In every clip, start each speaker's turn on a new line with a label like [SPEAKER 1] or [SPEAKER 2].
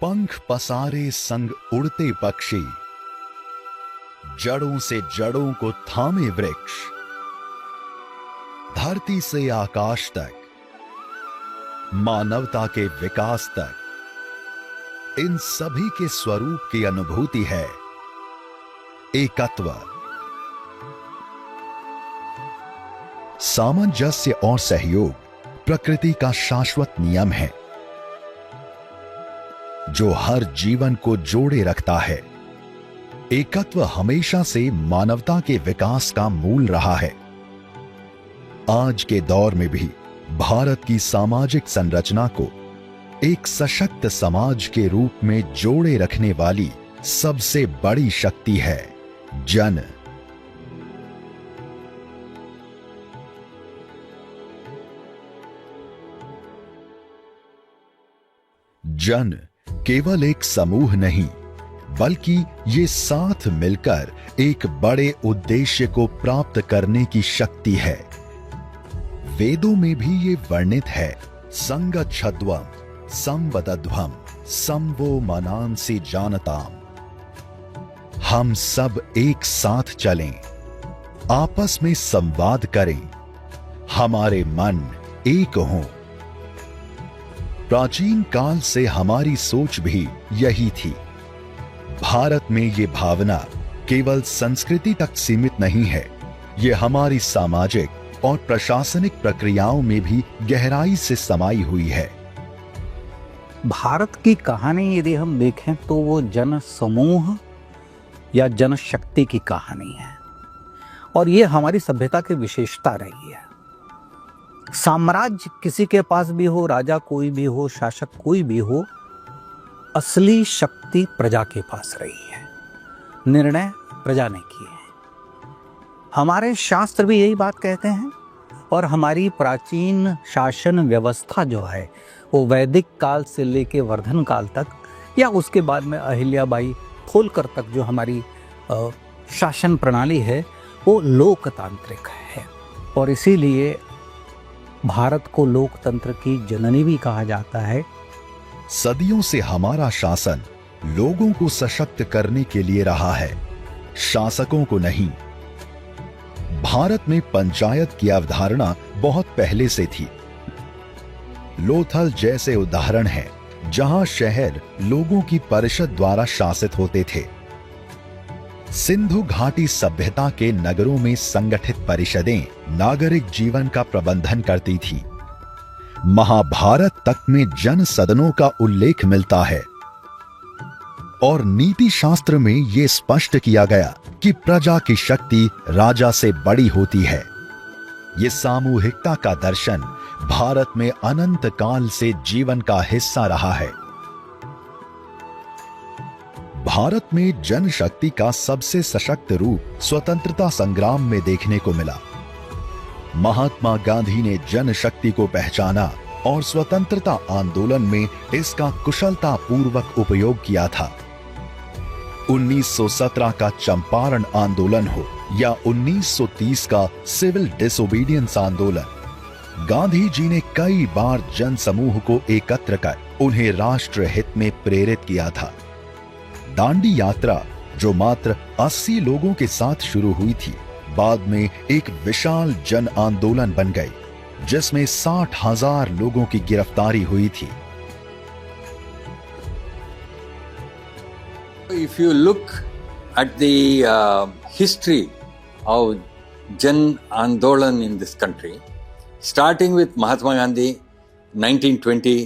[SPEAKER 1] पंख पसारे संग उड़ते पक्षी, जड़ों से जड़ों को थामे वृक्ष, धरती से आकाश तक, मानवता के विकास तक, इन सभी के स्वरूप की अनुभूति है एकत्व। सामंजस्य और सहयोग प्रकृति का शाश्वत नियम है जो हर जीवन को जोड़े रखता है। एकत्व हमेशा से मानवता के विकास का मूल रहा है। आज के दौर में भी भारत की सामाजिक संरचना को एक सशक्त समाज के रूप में जोड़े रखने वाली सबसे बड़ी शक्ति है जन। जन केवल एक समूह नहीं, बल्कि ये साथ मिलकर एक बड़े उद्देश्य को प्राप्त करने की शक्ति है। वेदों में भी ये वर्णित है, संगच्छध्वम् संवदध्वम् समवो मनांसि जानताम्। हम सब एक साथ चलें, आपस में संवाद करें, हमारे मन एक हों। प्राचीन काल से हमारी सोच भी यही थी। भारत में ये भावना केवल संस्कृति तक सीमित नहीं है, ये हमारी सामाजिक और प्रशासनिक प्रक्रियाओं में भी गहराई से समाई हुई है।
[SPEAKER 2] भारत की कहानी यदि हम देखें तो वो जन समूह या जनशक्ति की कहानी है, और ये हमारी सभ्यता की विशेषता रही है। साम्राज्य किसी के पास भी हो, राजा कोई भी हो, शासक कोई भी हो, असली शक्ति प्रजा के पास रही है। निर्णय प्रजा ने किए हैं। हमारे शास्त्र भी यही बात कहते हैं, और हमारी प्राचीन शासन व्यवस्था जो है वो वैदिक काल से लेके वर्धन काल तक, या उसके बाद में अहिल्याबाई होलकर तक जो हमारी शासन प्रणाली है वो लोकतांत्रिक है। और इसीलिए भारत को लोकतंत्र की जननी भी कहा जाता है।
[SPEAKER 1] सदियों से हमारा शासन लोगों को सशक्त करने के लिए रहा है, शासकों को नहीं। भारत में पंचायत की अवधारणा बहुत पहले से थी। लोथल जैसे उदाहरण है जहां शहर लोगों की परिषद द्वारा शासित होते थे। सिंधु घाटी सभ्यता के नगरों में संगठित परिषदें नागरिक जीवन का प्रबंधन करती थी। महाभारत तक में जन सदनों का उल्लेख मिलता है, और नीति शास्त्र में यह स्पष्ट किया गया कि प्रजा की शक्ति राजा से बड़ी होती है। यह सामूहिकता का दर्शन भारत में अनंत काल से जीवन का हिस्सा रहा है। भारत में जनशक्ति का सबसे सशक्त रूप स्वतंत्रता संग्राम में देखने को मिला। महात्मा गांधी ने जनशक्ति को पहचाना और स्वतंत्रता आंदोलन में इसका कुशलता पूर्वक उपयोग किया था। 1917 का चंपारण आंदोलन हो या 1930 का सिविल डिसोबीडियंस आंदोलन, गांधी जी ने कई बार जनसमूह को एकत्र कर उन्हें राष्ट्र हित में प्रेरित किया था। दांडी यात्रा, जो मात्र 80 लोगों के साथ शुरू हुई थी, बाद में एक विशाल जन आंदोलन बन गई, जिसमें 60,000 लोगों की गिरफ्तारी हुई थी।
[SPEAKER 3] If you look at the history of Jan Andolan in this country, starting with Mahatma Gandhi, 1920,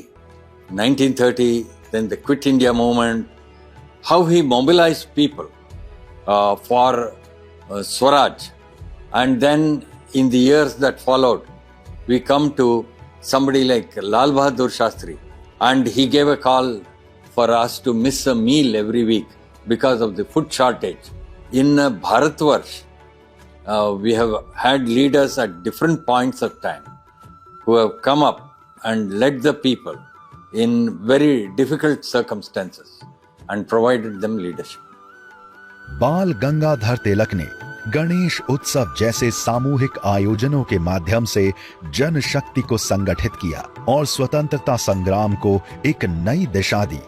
[SPEAKER 3] 1930, then the Quit India movement, how he mobilized people for Swaraj, and then in the years that followed, we come to somebody like Lal Bahadur Shastri, and he gave a call for us to miss a meal every week because of the food shortage. In Bharatvarsh, we have had leaders at different points of time who have come up and led the people in very difficult circumstances and provided them leadership.
[SPEAKER 1] बाल गंगाधर तिलक ने गणेश उत्सव जैसे सामूहिक आयोजनों के माध्यम से जनशक्ति को संगठित किया और स्वतंत्रता संग्राम को एक नई दिशा दी।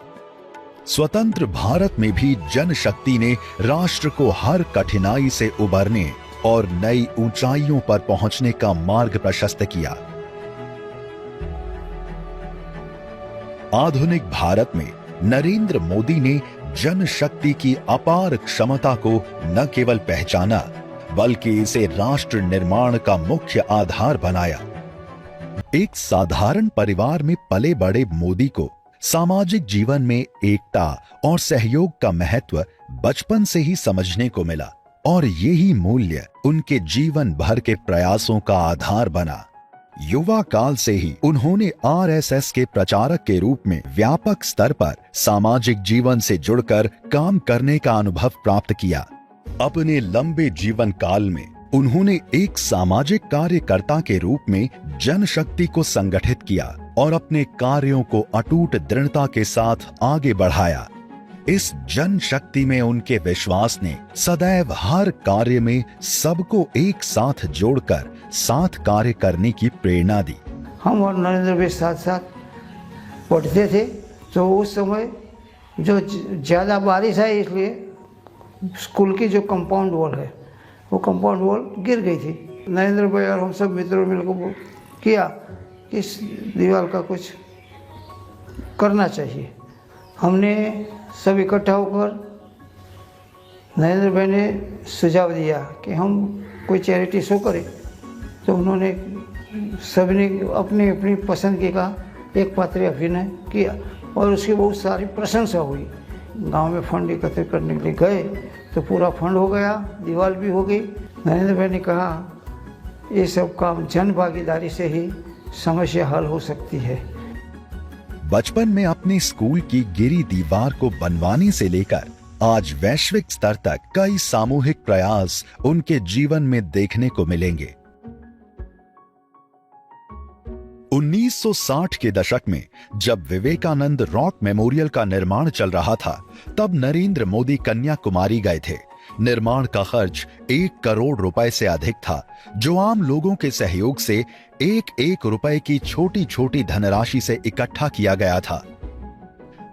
[SPEAKER 1] स्वतंत्र भारत में भी जनशक्ति ने राष्ट्र को हर कठिनाई से उबरने और नई ऊंचाइयों पर पहुंचने का मार्ग प्रशस्त किया। आधुनिक भारत में नरेंद्र मोदी ने जनशक्ति की अपार क्षमता को न केवल पहचाना बल्कि इसे राष्ट्र निर्माण का मुख्य आधार बनाया। एक साधारण परिवार में पले बड़े मोदी को सामाजिक जीवन में एकता और सहयोग का महत्व बचपन से ही समझने को मिला और यही मूल्य उनके जीवन भर के प्रयासों का आधार बना। युवा काल से ही उन्होंने आरएसएस के प्रचारक के रूप में व्यापक स्तर पर सामाजिक जीवन से जुड़कर काम करने का अनुभव प्राप्त किया। अपने लंबे जीवन काल में उन्होंने एक सामाजिक कार्यकर्ता के रूप में जनशक्ति को संगठित किया और अपने कार्यों को अटूट दृढ़ता के साथ आगे बढ़ाया। इस जनशक्ति में उनके विश्वास ने सदैव हर कार्य में सबको एक साथ जोड़कर साथ कार्य करने की प्रेरणा दी।
[SPEAKER 4] हम और नरेंद्र भाई साथ साथ पढ़ते थे, तो उस समय जो ज़्यादा बारिश है इसलिए स्कूल की जो कंपाउंड वॉल है वो कंपाउंड वॉल गिर गई थी। नरेंद्र भाई और हम सब मित्रों मिलकर किया कि इस दीवार का कुछ करना चाहिए। हमने सब इकट्ठा होकर नरेंद्र भाई ने सुझाव दिया कि हम कोई चैरिटी शो करें, तो उन्होंने सभी ने अपनी अपनी पसंद के का एक पात्र अभिनय किया और उसकी बहुत सारी प्रशंसा हुई। गांव में फंड एकत्रित करने के लिए गए तो पूरा फंड हो गया, दीवार भी हो गई। नरेंद्र भाई ने कहा ये सब काम जन भागीदारी से ही समस्या हल हो सकती है।
[SPEAKER 1] बचपन में अपने स्कूल की गिरी दीवार को बनवाने से लेकर आज वैश्विक स्तर तक कई सामूहिक प्रयास उनके जीवन में देखने को मिलेंगे। 1960 के दशक में जब विवेकानंद रॉक मेमोरियल का निर्माण चल रहा था, तब नरेंद्र मोदी कन्याकुमारी गए थे। निर्माण का खर्च 1 करोड़ रुपए से अधिक था, जो आम लोगों के सहयोग से 1-1 रुपए की छोटी छोटी धनराशि से इकट्ठा किया गया था।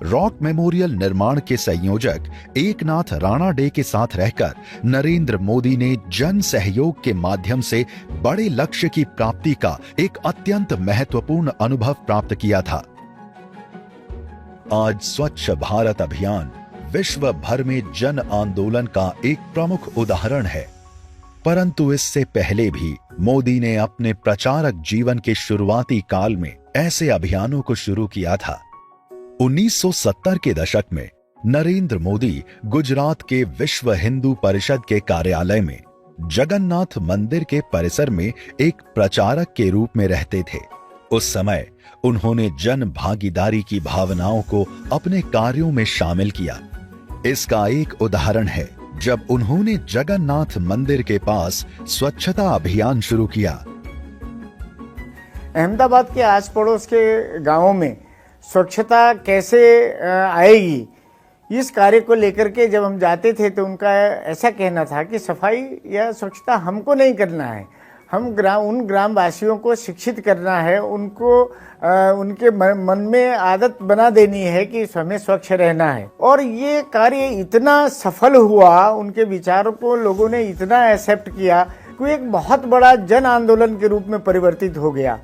[SPEAKER 1] रॉक मेमोरियल निर्माण के संयोजक एकनाथ राणा डे के साथ रहकर नरेंद्र मोदी ने जन सहयोग के माध्यम से बड़े लक्ष्य की प्राप्ति का एक अत्यंत महत्वपूर्ण अनुभव प्राप्त किया था। आज स्वच्छ भारत अभियान विश्व भर में जन आंदोलन का एक प्रमुख उदाहरण है, परंतु इससे पहले भी मोदी ने अपने प्रचारक जीवन के शुरुआती काल में ऐसे अभियानों को शुरू किया था। 1970 के दशक में नरेंद्र मोदी गुजरात के विश्व हिंदू परिषद के कार्यालय में जगन्नाथ मंदिर के परिसर में एक प्रचारक के रूप में रहते थे। उस समय उन्होंने जन भागीदारी की भावनाओं को अपने कार्यों में शामिल किया। इसका एक उदाहरण है जब उन्होंने जगन्नाथ मंदिर के पास स्वच्छता अभियान शुरू किया।
[SPEAKER 5] अहमदाबाद के आस पड़ोस के गांवों में स्वच्छता कैसे आएगी, इस कार्य को लेकर के जब हम जाते थे तो उनका ऐसा कहना था कि सफाई या स्वच्छता हमको नहीं करना है, हम उन ग्रामवासियों को शिक्षित करना है, उनको उनके मन में आदत बना देनी है कि हमें स्वच्छ रहना है। और ये कार्य इतना सफल हुआ, उनके विचारों को लोगों ने इतना एक्सेप्ट किया कि एक बहुत बड़ा जन आंदोलन के रूप में परिवर्तित हो गया।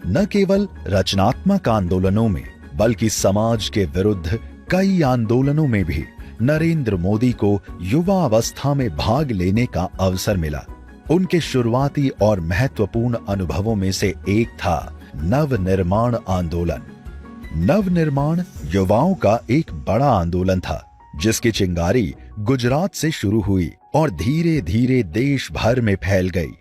[SPEAKER 1] न केवल रचनात्मक आंदोलनों में बल्कि समाज के विरुद्ध कई आंदोलनों में भी नरेंद्र मोदी को युवा अवस्था में भाग लेने का अवसर मिला। उनके शुरुआती और महत्वपूर्ण अनुभवों में से एक था नवनिर्माण आंदोलन। नवनिर्माण युवाओं का एक बड़ा आंदोलन था, जिसकी चिंगारी गुजरात से शुरू हुई और धीरे धीरे देश भर में फैल गई।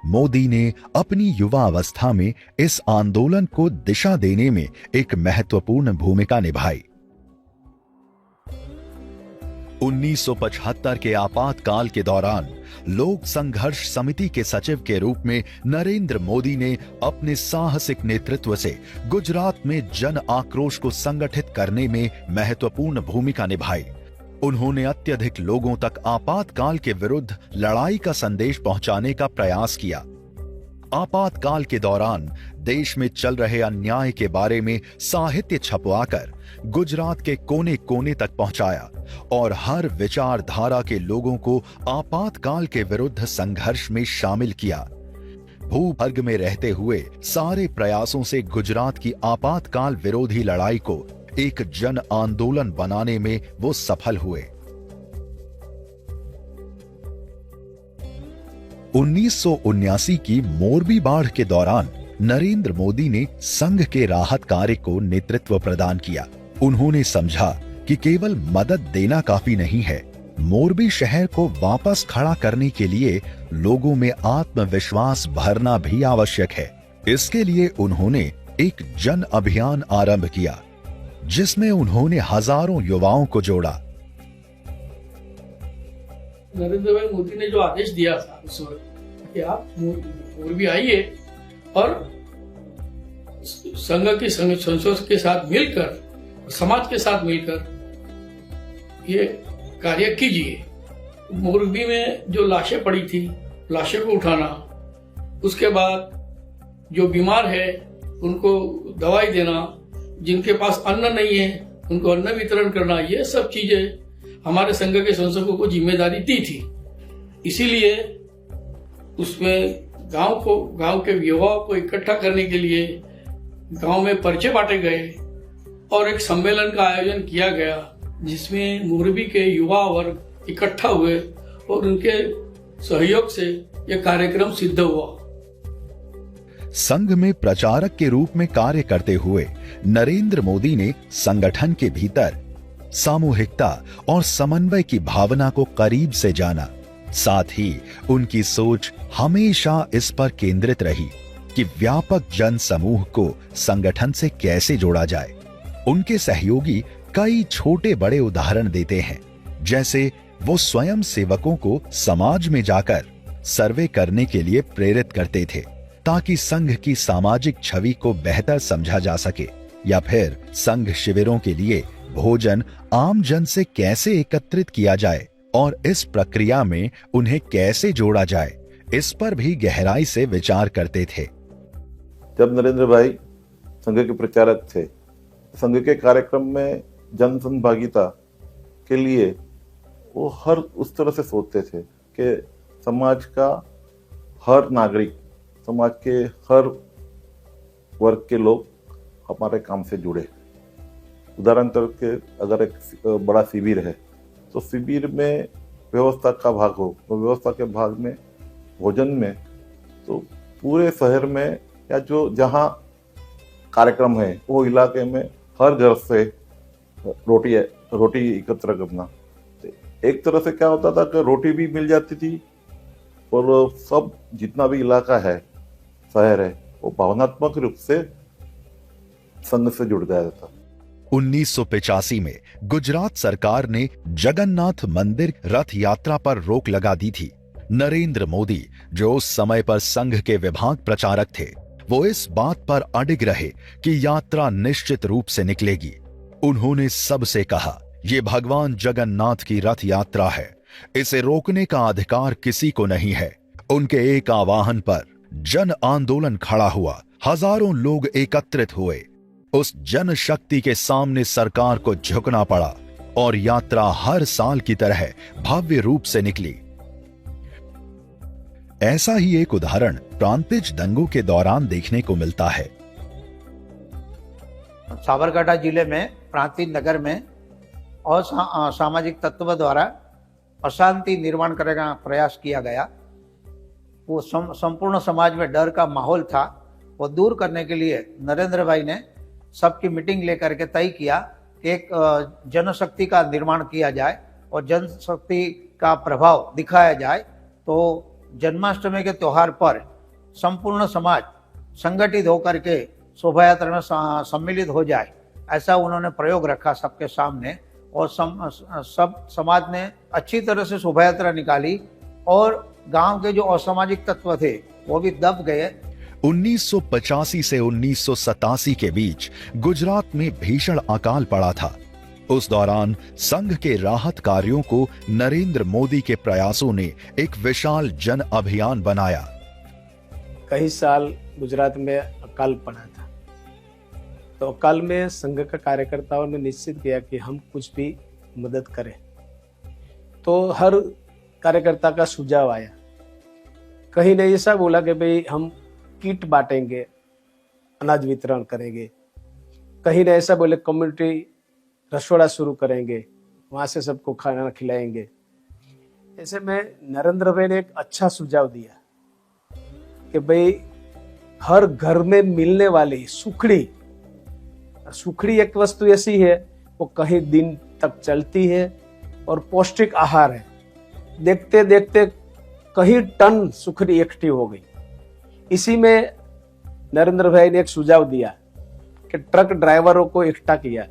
[SPEAKER 1] मोदी ने अपनी युवा अवस्था में इस आंदोलन को दिशा देने में एक महत्वपूर्ण भूमिका निभाई। 1975 के आपातकाल के दौरान लोक संघर्ष समिति के सचिव के रूप में नरेंद्र मोदी ने अपने साहसिक नेतृत्व से गुजरात में जन आक्रोश को संगठित करने में महत्वपूर्ण भूमिका निभाई। उन्होंने अत्यधिक लोगों तक आपातकाल के विरुद्ध लड़ाई का संदेश पहुंचाने का प्रयास किया। आपातकाल के दौरान देश में चल रहे अन्याय के बारे में साहित्य छपवाकर गुजरात के कोने कोने तक पहुंचाया और हर विचारधारा के लोगों को आपातकाल के विरुद्ध संघर्ष में शामिल किया। भूभाग में रहते हुए सारे प्रयासों से गुजरात की आपातकाल विरोधी लड़ाई को एक जन आंदोलन बनाने में वो सफल हुए। 1979 की मोरबी बाढ़ के दौरान नरेंद्र मोदी ने संघ के राहत कार्य को नेतृत्व प्रदान किया। उन्होंने समझा कि केवल मदद देना काफी नहीं है, मोरबी शहर को वापस खड़ा करने के लिए लोगों में आत्मविश्वास भरना भी आवश्यक है। इसके लिए उन्होंने एक जन अभियान आरंभ किया, जिसमें उन्होंने हजारों युवाओं को जोड़ा।
[SPEAKER 6] नरेंद्र भाई मोदी ने जो आदेश दिया था उस वक्त कि आप मोरबी आइए और संघ की संसद के साथ मिलकर, समाज के साथ मिलकर ये कार्य कीजिए। मोरबी में जो लाशें पड़ी थी, लाशों को उठाना, उसके बाद जो बीमार है उनको दवाई देना, जिनके पास अन्न नहीं है उनको अन्न वितरण करना, ये सब चीजें हमारे संघ के संसदों को जिम्मेदारी दी थी। इसीलिए उसमें गांव के युवाओं को इकट्ठा करने के लिए गांव में पर्चे बांटे गए और एक सम्मेलन का आयोजन किया गया, जिसमें मोरबी के युवा वर्ग इकट्ठा हुए और उनके सहयोग से यह कार्यक्रम सिद्ध हुआ।
[SPEAKER 1] संघ में प्रचारक के रूप में कार्य करते हुए नरेंद्र मोदी ने संगठन के भीतर सामूहिकता और समन्वय की भावना को करीब से जाना। साथ ही उनकी सोच हमेशा इस पर केंद्रित रही कि व्यापक जन समूह को संगठन से कैसे जोड़ा जाए। उनके सहयोगी कई छोटे बड़े उदाहरण देते हैं, जैसे वो स्वयं सेवकों को समाज में जाकर सर्वे करने के लिए प्रेरित करते थे ताकि संघ की सामाजिक छवि को बेहतर समझा जा सके, या फिर संघ शिविरों के लिए भोजन आम जन से कैसे एकत्रित किया जाए और इस प्रक्रिया में उन्हें कैसे जोड़ा जाए, इस पर भी गहराई से विचार करते थे।
[SPEAKER 7] जब नरेंद्र भाई संघ के प्रचारक थे, संघ के कार्यक्रम में जन सहभागिता के लिए वो हर उस तरह से सोचते थे कि समाज का हर नागरिक, समाज के हर वर्ग के लोग हमारे काम से जुड़े। उदाहरण के अगर एक बड़ा शिविर है तो शिविर में व्यवस्था का भाग हो, तो व्यवस्था के भाग में भोजन में, तो पूरे शहर में या जो जहाँ कार्यक्रम है वो इलाके में हर घर से रोटी एकत्र करना। एक तरह से क्या होता था कि रोटी भी मिल जाती थी और सब जितना भी इलाका है, शहर है, वो भावनात्मक रूप से संघ से जुड़ गया था।
[SPEAKER 1] 1985 में गुजरात सरकार ने जगन्नाथ मंदिर रथ यात्रा पर रोक लगा दी थी। नरेंद्र मोदी, जो उस समय पर संघ के विभाग प्रचारक थे, वो इस बात पर अडिग रहे कि यात्रा निश्चित रूप से निकलेगी। उन्होंने सबसे कहा, ये भगवान जगन्नाथ की रथ यात्रा है, इसे रोकने का अधिकार किसी को नहीं है। उनके एक आह्वान पर जन आंदोलन खड़ा हुआ, हजारों लोग एकत्रित हुए। उस जन शक्ति के सामने सरकार को झुकना पड़ा और यात्रा हर साल की तरह भव्य रूप से निकली। ऐसा ही एक उदाहरण प्रांतिज दंगों के दौरान देखने को मिलता है।
[SPEAKER 8] साबरकांठा जिले में प्रांतिज नगर में असामाजिक तत्व द्वारा अशांति निर्माण करने का प्रयास किया गया। वो संपूर्ण समाज में डर का माहौल था, वो दूर करने के लिए नरेंद्र भाई ने सबकी मीटिंग लेकर के तय किया कि एक जनशक्ति का निर्माण किया जाए और जनशक्ति का प्रभाव दिखाया जाए। तो जन्माष्टमी के त्योहार पर संपूर्ण समाज संगठित होकर के शोभा यात्रा में सम्मिलित हो जाए, ऐसा उन्होंने प्रयोग रखा सबके सामने। और सब समाज ने अच्छी तरह से शोभा यात्रा निकाली और गांव के जो असामाजिक तत्व थे वो भी दब गए।
[SPEAKER 1] 1985 से 1987 के बीच गुजरात में भीषण अकाल पड़ा था। उस दौरान संघ के राहत कार्यों को नरेंद्र मोदी के प्रयासों ने एक विशाल जन अभियान बनाया।
[SPEAKER 9] कई साल गुजरात में अकाल पड़ा था, तो अकाल में संघ का कार्यकर्ताओं ने निश्चित किया कि हम कुछ भी मदद करें। तो हर कार्यकर्ता का सुझाव आया। कहीं ने ऐसा बोला कि भाई हम किट बांटेंगे, अनाज वितरण करेंगे। कहीं ने ऐसा बोले कम्युनिटी रसोड़ा शुरू करेंगे, वहां से सबको खाना खिलाएंगे। ऐसे में नरेंद्र भाई ने एक अच्छा सुझाव दिया कि भाई हर घर में मिलने वाली सुखड़ी एक वस्तु ऐसी है वो कहीं दिन तक चलती है और पौष्टिक आहार है। देखते देखते कई टन सुखड़ी इकट्ठी हो गई। इसी में नरेंद्र भाई ने एक सुझाव दिया कि ट्रक ड्राइवरों को इकट्ठा किया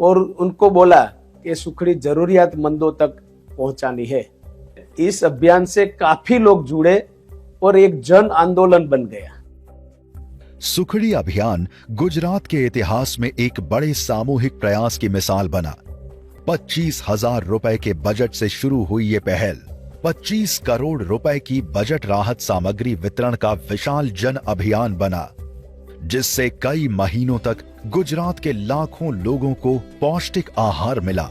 [SPEAKER 9] और उनको बोला कि सुखड़ी जरूरियातमंदों तक पहुंचानी है। इस अभियान से काफी लोग जुड़े और एक जन आंदोलन बन गया।
[SPEAKER 1] सुखड़ी अभियान गुजरात के इतिहास में एक बड़े सामूहिक प्रयास की मिसाल बना। 25,000 रुपए के बजट से शुरू हुई ये पहल 25 करोड़ रुपए की बजट राहत सामग्री वितरण का विशाल जन अभियान बना, जिससे कई महीनों तक गुजरात के लाखों लोगों को पौष्टिक आहार मिला।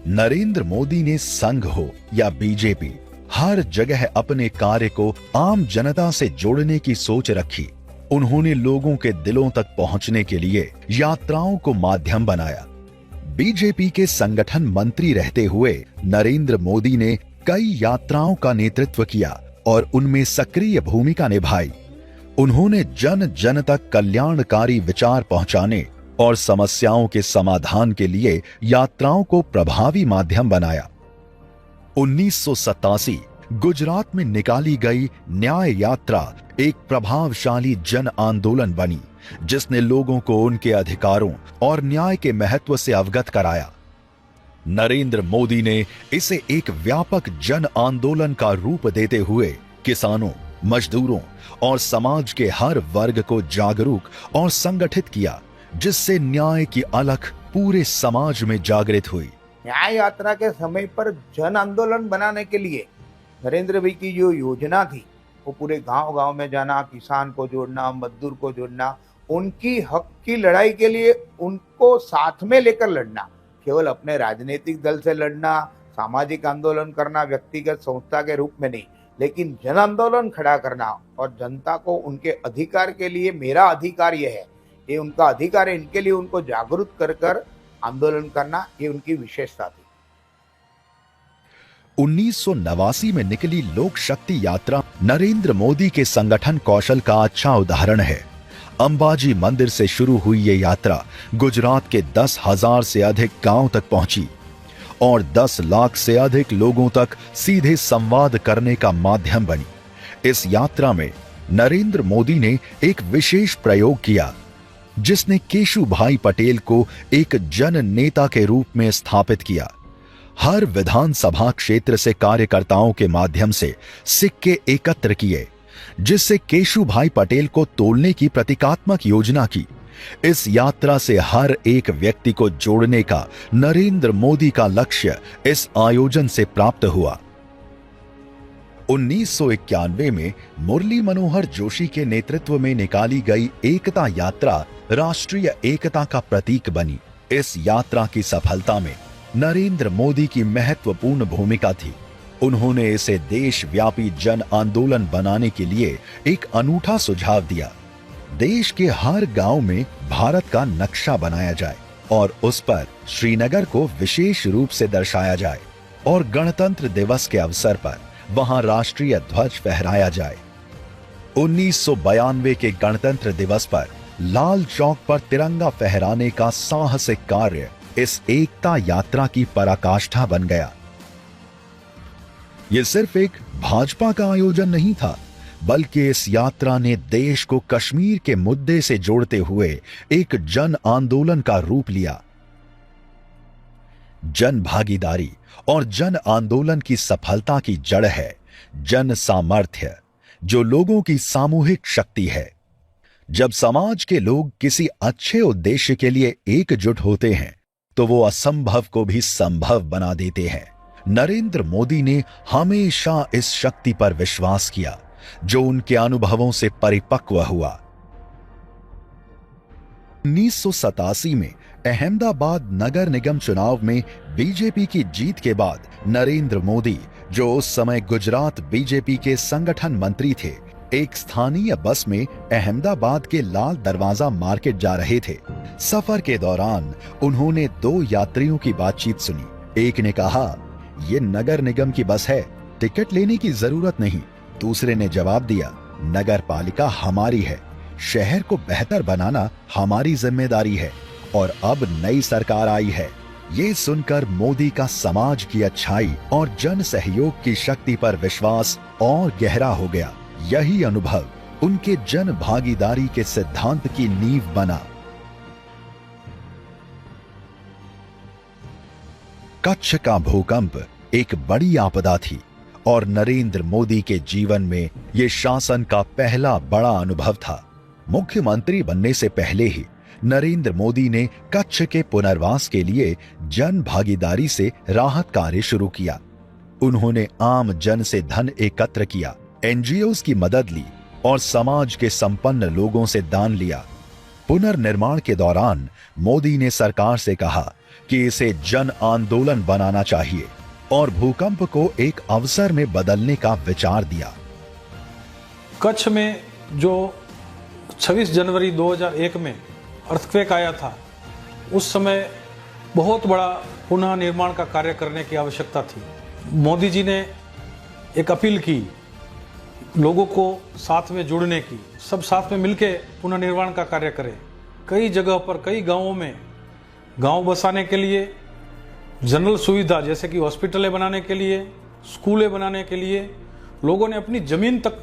[SPEAKER 1] नरेंद्र मोदी ने संघ हो या बीजेपी, हर जगह अपने कार्य को आम जनता से जोड़ने की सोच रखी। उन्होंने लोगों के दिलों तक पहुंचने के लिए यात्राओं को माध्यम बनाया। बीजेपी के संगठन मंत्री रहते हुए नरेंद्र मोदी ने कई यात्राओं का नेतृत्व किया और उनमें सक्रिय भूमिका निभाई। उन्होंने जन जन तक कल्याणकारी विचार पहुंचाने और समस्याओं के समाधान के लिए यात्राओं को प्रभावी माध्यम बनाया। 1987 गुजरात में निकाली गई न्याय यात्रा एक प्रभावशाली जन आंदोलन बनी, जिसने लोगों को उनके अधिकारों और न्याय के महत्व से अवगत कराया। नरेंद्र मोदी ने इसे एक व्यापक जन आंदोलन का रूप देते हुए किसानों, मजदूरों और समाज के हर वर्ग को जागरूक और संगठित किया, जिससे न्याय की अलख पूरे समाज में जागृत हुई।
[SPEAKER 8] न्याय यात्रा के समय पर जन आंदोलन बनाने के लिए नरेंद्र भाई की जो योजना थी, वो पूरे गांव-गांव में जाना, किसान को जोड़ना, मजदूर को जोड़ना, उनकी हक की लड़ाई के लिए उनको साथ में लेकर लड़ना, केवल अपने राजनीतिक दल से लड़ना, सामाजिक आंदोलन करना व्यक्तिगत संस्था के रूप में नहीं, लेकिन जन आंदोलन खड़ा करना और जनता को उनके अधिकार के लिए मेरा अधिकार ये है, ये उनका अधिकार है, इनके लिए उनको जागरूक कर आंदोलन करना, ये उनकी विशेषता थी।
[SPEAKER 1] 1989 में निकली लोक शक्ति यात्रा नरेंद्र मोदी के संगठन कौशल का अच्छा उदाहरण है। अंबाजी मंदिर से शुरू हुई ये यात्रा गुजरात के 10,000 से अधिक गांव तक पहुंची और 10 लाख से अधिक लोगों तक सीधे संवाद करने का माध्यम बनी। इस यात्रा में नरेंद्र मोदी ने एक विशेष प्रयोग किया, जिसने केशुभाई पटेल को एक जन नेता के रूप में स्थापित किया। हर विधानसभा क्षेत्र से कार्यकर्ताओं के माध्यम से सिक्के एकत्र किए, जिससे केशुभाई पटेल को तोलने की प्रतीकात्मक योजना की। इस यात्रा से हर एक व्यक्ति को जोड़ने का नरेंद्र मोदी का लक्ष्य इस आयोजन से प्राप्त हुआ। 1991 में मुरली मनोहर जोशी के नेतृत्व में निकाली गई एकता यात्रा राष्ट्रीय एकता का प्रतीक बनी। इस यात्रा की सफलता में नरेंद्र मोदी की महत्वपूर्ण भूमिका थी। उन्होंने इसे देशव्यापी जन आंदोलन बनाने के लिए एक अनूठा सुझाव दिया। देश के हर गांव में भारत का नक्शा बनाया जाए और उस पर श्रीनगर को विशेष रूप से दर्शाया जाए और गणतंत्र दिवस के अवसर पर वहां राष्ट्रीय ध्वज फहराया जाए। 1992 के गणतंत्र दिवस पर लाल चौक पर तिरंगा फहराने का साहसिक कार्य इस एकता यात्रा की पराकाष्ठा बन गया। यह सिर्फ एक भाजपा का आयोजन नहीं था, बल्कि इस यात्रा ने देश को कश्मीर के मुद्दे से जोड़ते हुए एक जन आंदोलन का रूप लिया। जन भागीदारी और जन आंदोलन की सफलता की जड़ है जन सामर्थ्य, जो लोगों की सामूहिक शक्ति है। जब समाज के लोग किसी अच्छे उद्देश्य के लिए एकजुट होते हैं, तो वो असंभव को भी संभव बना देते हैं। नरेंद्र मोदी ने हमेशा इस शक्ति पर विश्वास किया जो उनके अनुभवों से परिपक्व हुआ। 1987 में अहमदाबाद नगर निगम चुनाव में बीजेपी की जीत के बाद नरेंद्र मोदी, जो उस समय गुजरात बीजेपी के संगठन मंत्री थे, एक स्थानीय बस में अहमदाबाद के लाल दरवाजा मार्केट जा रहे थे। सफर के दौरान उन्होंने 2 यात्रियों की बातचीत सुनी। एक ने कहा, ये नगर निगम की बस है, टिकट लेने की जरूरत नहीं। दूसरे ने जवाब दिया, नगर पालिका हमारी है, शहर को बेहतर बनाना हमारी जिम्मेदारी है और अब नई सरकार आई है। ये सुनकर मोदी का समाज की अच्छाई और जन सहयोग की शक्ति पर विश्वास और गहरा हो गया। यही अनुभव उनके जन भागीदारी के सिद्धांत की नींव बना। कच्छ का भूकंप एक बड़ी आपदा थी और नरेंद्र मोदी के जीवन में ये शासन का पहला बड़ा अनुभव था। मुख्यमंत्री बनने से पहले ही नरेंद्र मोदी ने कच्छ के पुनर्वास के लिए जन भागीदारी से राहत कार्य शुरू किया। उन्होंने आम जन से धन एकत्र किया, एनजीओस की मदद ली और समाज के संपन्न लोगों से दान लिया। पुनर्निर्माण के दौरान मोदी ने सरकार से कहा कि इसे जन आंदोलन बनाना चाहिए और भूकंप को एक अवसर में बदलने का विचार दिया।
[SPEAKER 10] कच्छ में जो 26 जनवरी 2001 में अर्थक्वेक आया था, उस समय बहुत बड़ा पुनः निर्माण का कार्य करने की आवश्यकता थी। मोदी जी ने एक अपील की लोगों को साथ में जुड़ने की, सब साथ में मिलकर पुनर्निर्माण का कार्य करें। कई जगह पर, कई गांवों में गांव बसाने के लिए, जनरल सुविधा जैसे कि हॉस्पिटलें बनाने के लिए, स्कूलें बनाने के लिए लोगों ने अपनी जमीन तक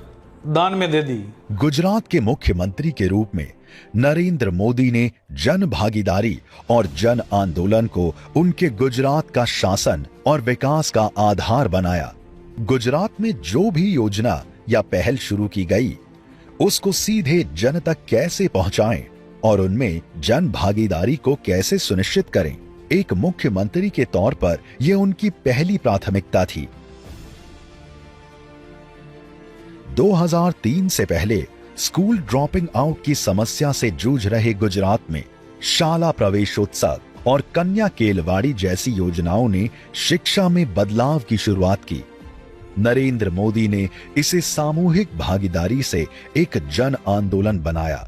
[SPEAKER 10] दान में दे दी।
[SPEAKER 1] गुजरात के मुख्यमंत्री के रूप में नरेंद्र मोदी ने जन भागीदारी और जन आंदोलन को उनके गुजरात का शासन और विकास का आधार बनाया। गुजरात में जो भी योजना या पहल शुरू की गई, उसको सीधे जन तक कैसे पहुंचाएं और उनमें जन भागीदारी को कैसे सुनिश्चित करें, एक मुख्यमंत्री के तौर पर यह उनकी पहली प्राथमिकता थी। 2003 से पहले स्कूल ड्रॉपिंग आउट की समस्या से जूझ रहे गुजरात में शाला प्रवेशोत्सव और कन्या केलवाड़ी जैसी योजनाओं ने शिक्षा में बदलाव की शुरुआत की। नरेंद्र मोदी ने इसे सामूहिक भागीदारी से एक जन आंदोलन बनाया।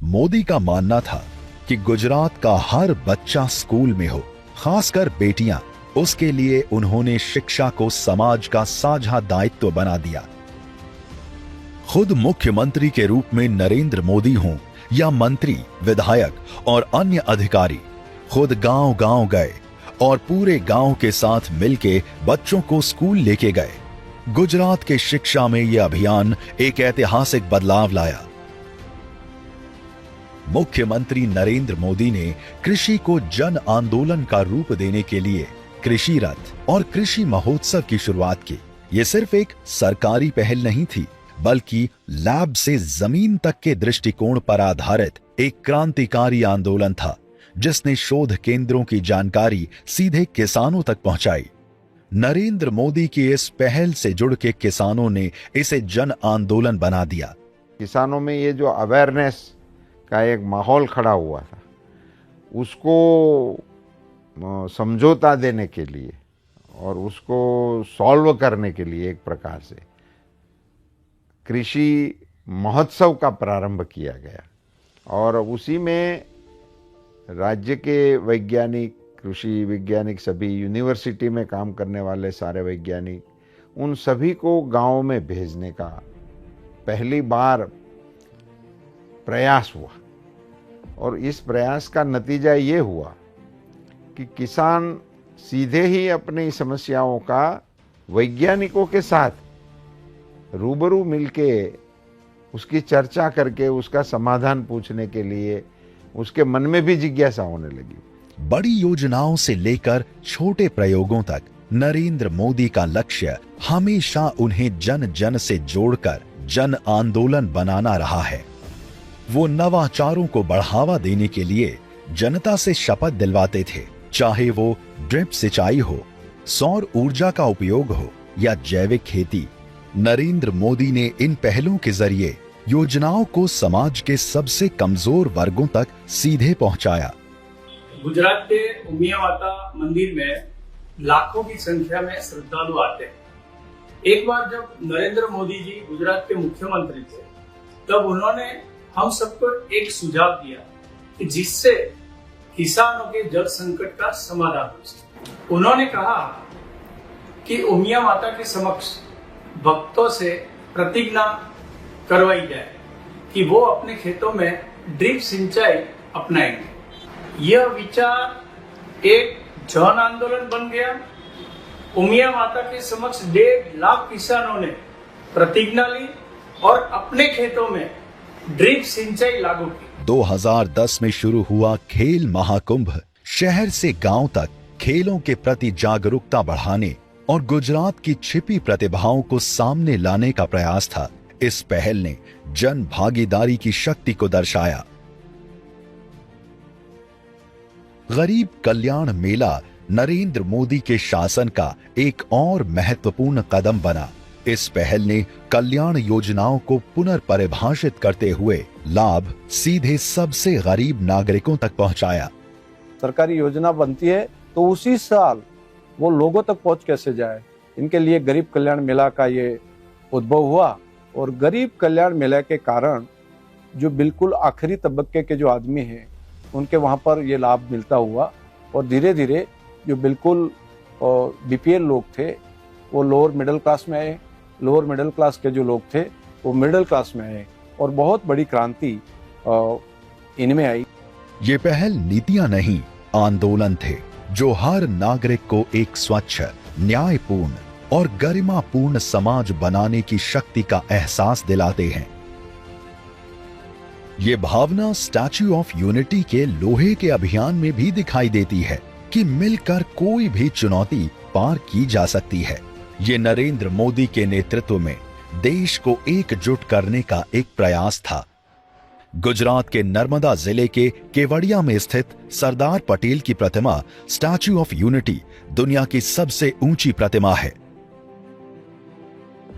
[SPEAKER 1] मोदी का मानना था कि गुजरात का हर बच्चा स्कूल में हो, खासकर बेटियां। उसके लिए उन्होंने शिक्षा को समाज का साझा दायित्व बना दिया। खुद मुख्यमंत्री के रूप में नरेंद्र मोदी हों या मंत्री, विधायक और अन्य अधिकारी, खुद गांव-गांव गए और पूरे गांव के साथ मिलके बच्चों को स्कूल लेके गए। गुजरात के शिक्षा में यह अभियान एक ऐतिहासिक बदलाव लाया। मुख्यमंत्री नरेंद्र मोदी ने कृषि को जन आंदोलन का रूप देने के लिए कृषि रथ और कृषि महोत्सव की शुरुआत की। यह सिर्फ एक सरकारी पहल नहीं थी, बल्कि लैब से जमीन तक के दृष्टिकोण पर आधारित एक क्रांतिकारी आंदोलन था, जिसने शोध केंद्रों की जानकारी सीधे किसानों तक पहुंचाई। नरेंद्र मोदी की इस पहल से जुड़ के किसानों ने इसे जन आंदोलन बना दिया।
[SPEAKER 11] किसानों में ये जो अवेयरनेस का एक माहौल खड़ा हुआ था, उसको समझौता देने के लिए और उसको सॉल्व करने के लिए एक प्रकार से कृषि महोत्सव का प्रारंभ किया गया और उसी में राज्य के वैज्ञानिक, कृषि वैज्ञानिक, सभी यूनिवर्सिटी में काम करने वाले सारे वैज्ञानिक, उन सभी को गांव में भेजने का पहली बार प्रयास हुआ और इस प्रयास का नतीजा ये हुआ कि किसान सीधे ही अपनी समस्याओं का वैज्ञानिकों के साथ रूबरू मिलके उसकी चर्चा करके उसका समाधान पूछने के लिए उसके मन में भी जिज्ञासा होने लगी।
[SPEAKER 1] बड़ी योजनाओं से लेकर छोटे प्रयोगों तक नरेंद्र मोदी का लक्ष्य हमेशा उन्हें जन जन से जोड़कर जन आंदोलन बनाना रहा है। वो नवाचारों को बढ़ावा देने के लिए जनता से शपथ दिलवाते थे, चाहे वो ड्रिप सिंचाई हो, सौर ऊर्जा का उपयोग हो या जैविक खेती, नरेंद्र मोदी ने इन पहलों के जरिए योजनाओं को समाज के सबसे कमजोर वर्गों तक सीधे पहुंचाया।
[SPEAKER 6] गुजरात के उमिया माता मंदिर में लाखों की संख्या में श्रद्धालु आते हैं। एक बार जब नरेंद्र मोदी जी गुजरात के मुख्यमंत्री थे, तब उन्होंने हम सबको एक सुझाव दिया कि जिससे किसानों के जल संकट का समाधान हो सके। उन्होंने कहा कि उमिया माता के समक्ष भक्तों से प्रतिज्ञा करवाई जाए कि वो अपने खेतों में ड्रिप सिंचाई अपनाएंगे। यह विचार एक जन आंदोलन बन गया। उमिया माता के समक्ष 1.5 लाख किसानों ने प्रतिज्ञा ली और अपने खेतों में ड्रिप सिंचाई लागू की।
[SPEAKER 1] 2010 में शुरू हुआ खेल महाकुंभ शहर से गांव तक खेलों के प्रति जागरूकता बढ़ाने और गुजरात की छिपी प्रतिभाओं को सामने लाने का प्रयास था। इस पहल ने जन भागीदारी की शक्ति को दर्शाया। गरीब कल्याण मेला नरेंद्र मोदी के शासन का एक और महत्वपूर्ण कदम बना। इस पहल ने कल्याण योजनाओं को पुनर्परिभाषित करते हुए लाभ सीधे सबसे गरीब नागरिकों तक पहुंचाया।
[SPEAKER 12] सरकारी योजना बनती है तो उसी साल वो लोगों तक पहुंच कैसे जाए, इनके लिए गरीब कल्याण मेला का ये उद्भव हुआ। और गरीब कल्याण मेला के कारण जो बिल्कुल आखिरी तबक्के के जो आदमी हैं उनके वहाँ पर ये लाभ मिलता हुआ और धीरे धीरे जो बिल्कुल बीपीएल लोग थे वो लोअर मिडिल क्लास में आए, लोअर मिडिल क्लास के जो लोग थे वो मिडिल क्लास में आए और बहुत बड़ी क्रांति इनमें आई।
[SPEAKER 1] ये पहल नीतियां नहीं, आंदोलन थे जो हर नागरिक को एक स्वच्छ, न्यायपूर्ण और गरिमापूर्ण समाज बनाने की शक्ति का एहसास दिलाते हैं। ये भावना स्टैच्यू ऑफ यूनिटी के लोहे के अभियान में भी दिखाई देती है कि मिलकर कोई भी चुनौती पार की जा सकती है। ये नरेंद्र मोदी के नेतृत्व में देश को एकजुट करने का एक प्रयास था। गुजरात के नर्मदा जिले के केवड़िया में स्थित सरदार पटेल की प्रतिमा स्टैच्यू ऑफ यूनिटी दुनिया की सबसे ऊंची प्रतिमा है।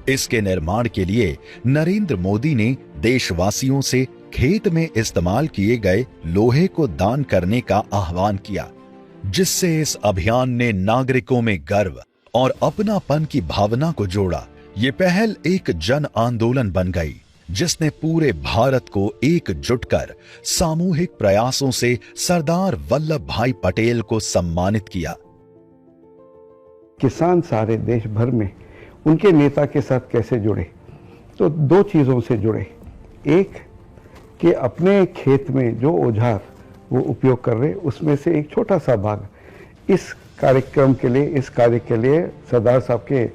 [SPEAKER 1] इसके निर्माण के लिए नरेंद्र मोदी ने देशवासियों से खेत में इस्तेमाल किए गए लोहे को दान करने का आह्वान किया, जिससे इस अभियान ने नागरिकों में गर्व और अपनापन की भावना को जोड़ा। ये पहल एक जन आंदोलन बन गई जिसने पूरे भारत को एकजुट कर सामूहिक प्रयासों से सरदार वल्लभ भाई पटेल को सम्मानित किया।
[SPEAKER 13] किसान सारे देश भर में उनके नेता के साथ कैसे जुड़े, तो दो चीज़ों से जुड़े। एक कि अपने खेत में जो औजार वो उपयोग कर रहे उसमें से एक छोटा सा भाग इस कार्यक्रम के लिए, इस कार्य के लिए सरदार साहब के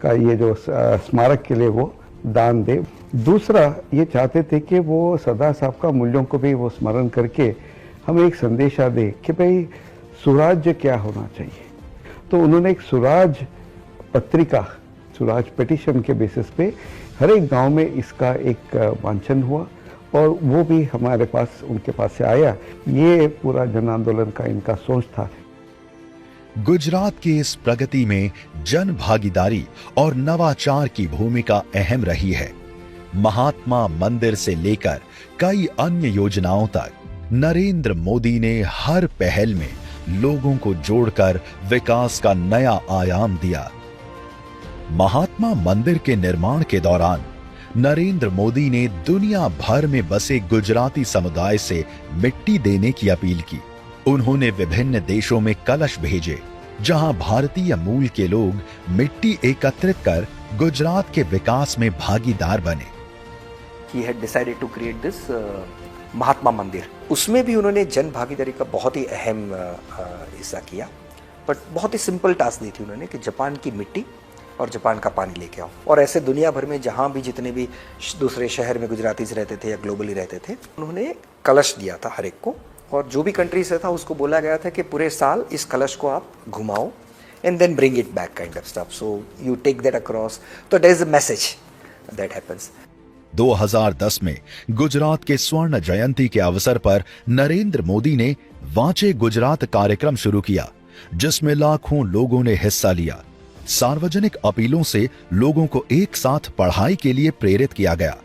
[SPEAKER 13] का ये जो स्मारक के लिए वो दान दे। दूसरा ये चाहते थे कि वो सरदार साहब का मूल्यों को भी वो स्मरण करके हमें एक संदेशा दे कि भाई सुराज्य क्या होना चाहिए। तो उन्होंने एक सुराज पत्रिका, सुराज पिटीशन के बेसिस पे हर एक गांव में इसका एक वांछन हुआ और वो भी हमारे पास, उनके पास से आया। ये पूरा जन आंदोलन का इनका सोच था।
[SPEAKER 1] गुजरात की इस प्रगति में जन भागीदारी और नवाचार की भूमिका अहम रही है। महात्मा मंदिर से लेकर कई अन्य योजनाओं तक नरेंद्र मोदी ने हर पहल में लोगों को जोड़कर विकास का नया आयाम दिया। महात्मा मंदिर के निर्माण के दौरान नरेंद्र मोदी ने दुनिया भर में बसे गुजराती समुदाय से मिट्टी देने की अपील की। उन्होंने विभिन्न देशों में कलश भेजे जहां भारतीय मूल के लोग मिट्टी एकत्रित कर गुजरात के विकास में भागीदार बने।
[SPEAKER 14] He had decided to create this महात्मा मंदिर। उसमें भी उन्होंने जन भागीदारी का बहुत ही अहम हिस्सा किया, बट बहुत ही सिंपल टास्क दी थी उन्होंने कि जापान की मिट्टी और जापान का पानी लेके आओ। और ऐसे दुनिया भर में जहाँ भी जितने भी दूसरे शहर में गुजरातीज रहते थे या ग्लोबली रहते थे, उन्होंने कलश दिया था हर एक को, और जो भी कंट्री से था उसको बोला गया था कि पूरे साल इस कलश को आप घुमाओ and then bring it back kind of stuff, so you take that across. तो there is a message that happens.
[SPEAKER 1] 2010 में गुजरात के स्वर्ण जयंती के अवसर पर नरेंद्र मोदी ने वांचे गुजरात कार्यक्रम शुरू किया, जिसमें लाखों लोगों ने हिस्सा लिया। सार्वजनिक अपीलों से लोगों को एक साथ पढ़ाई के लिए प्रेरित किया गया।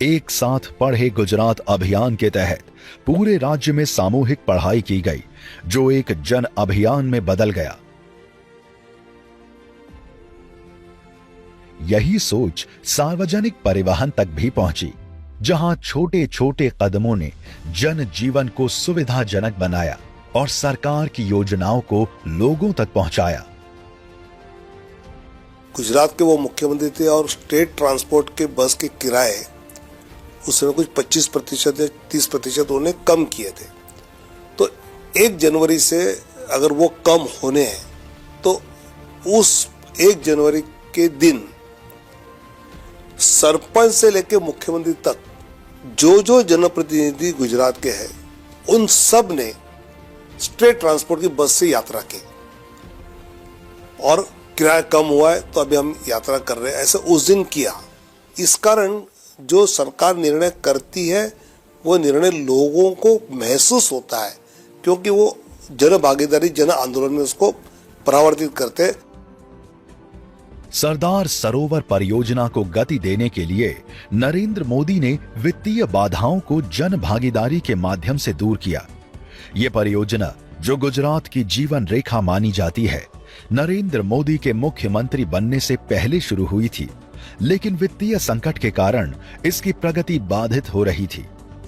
[SPEAKER 1] एक साथ पढ़े गुजरात अभियान के तहत पूरे राज्य में सामूहिक पढ़ाई की गई, जो एक जन अभियान में बदल गया। यही सोच सार्वजनिक परिवहन तक भी पहुंची, जहां छोटे छोटे कदमों ने जन जीवन को सुविधाजनक बनाया और सरकार की योजनाओं को लोगों तक पहुंचाया।
[SPEAKER 15] गुजरात के वो मुख्यमंत्री थे और स्टेट ट्रांसपोर्ट के बस के किराए उस समय कुछ 25% या 30% उन्होंने कम किए थे। तो 1 जनवरी से अगर वो कम होने हैं तो उस 1 जनवरी के दिन सरपंच से लेकर मुख्यमंत्री तक जो जनप्रतिनिधि गुजरात के हैं उन सब ने स्टेट ट्रांसपोर्ट की बस से यात्रा की और किराया कम हुआ है तो अभी हम यात्रा कर रहे हैं, ऐसे उस दिन किया। इस कारण जो सरकार निर्णय करती है वो निर्णय लोगों को महसूस होता है, क्योंकि वो जन भागीदारी जन आंदोलन में उसको परावर्तित करते हैं।
[SPEAKER 1] सरदार सरोवर परियोजना को गति देने के लिए नरेंद्र मोदी ने वित्तीय बाधाओं को जन भागीदारी के माध्यम से दूर किया। ये परियोजना, जो गुजरात की जीवन रेखा मानी जाती है, नरेंद्र मोदी के मुख्यमंत्री बनने से पहले शुरू हुई थी, लेकिन वित्तीय संकट के कारण इसकी प्रगति बाधित हो रही थी।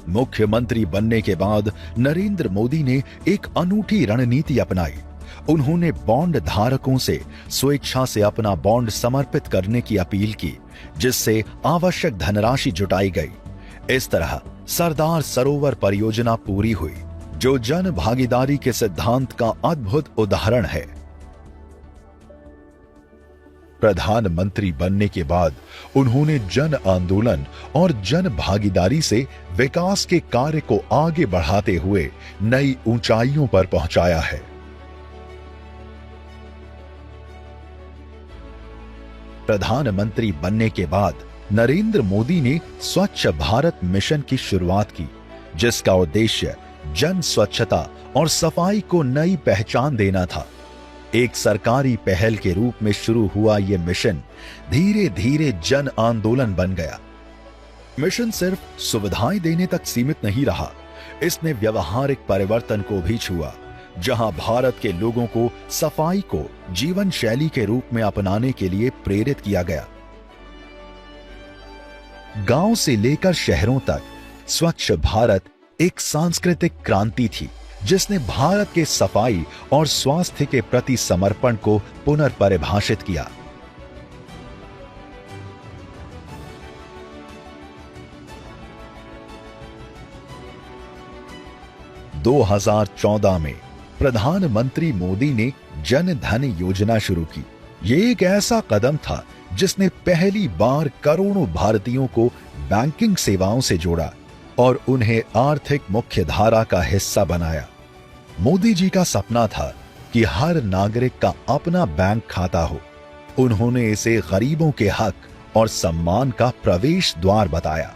[SPEAKER 1] मुख्यमंत्री बनने के बाद नरेंद्र मोदी ने एक अनूठी रणनीति अपनाई। उन्होंने बॉन्ड धारकों से स्वेच्छा से अपना बॉन्ड समर्पित करने की अपील की, जिससे आवश्यक धनराशि जुटाई गई। इस तरह सरदार सरोवर परियोजना पूरी हुई, जो जन भागीदारी के सिद्धांत का अद्भुत उदाहरण है। प्रधानमंत्री बनने के बाद उन्होंने जन आंदोलन और जन भागीदारी से विकास के कार्य को आगे बढ़ाते हुए नई ऊंचाइयों पर पहुंचाया है। प्रधानमंत्री बनने के बाद नरेंद्र मोदी ने स्वच्छ भारत मिशन की शुरुआत की, जिसका उद्देश्य जन स्वच्छता और सफाई को नई पहचान देना था। एक सरकारी पहल के रूप में शुरू हुआ यह मिशन धीरे धीरे जन आंदोलन बन गया। मिशन सिर्फ सुविधाएं देने तक सीमित नहीं रहा, इसने व्यवहारिक परिवर्तन को भी छुआ, जहां भारत के लोगों को सफाई को जीवन शैली के रूप में अपनाने के लिए प्रेरित किया गया। गांव से लेकर शहरों तक स्वच्छ भारत एक सांस्कृतिक क्रांति थी, जिसने भारत के सफाई और स्वास्थ्य के प्रति समर्पण को पुनर्परिभाषित किया। – 2014 में प्रधानमंत्री मोदी ने जन धन योजना शुरू की। ये एक ऐसा कदम था जिसने पहली बार करोड़ों भारतीयों को बैंकिंग सेवाओं से जोड़ा और उन्हें आर्थिक मुख्यधारा का हिस्सा बनाया। मोदी जी का सपना था कि हर नागरिक का अपना बैंक खाता हो। उन्होंने इसे गरीबों के हक और सम्मान का प्रवेश द्वार बताया।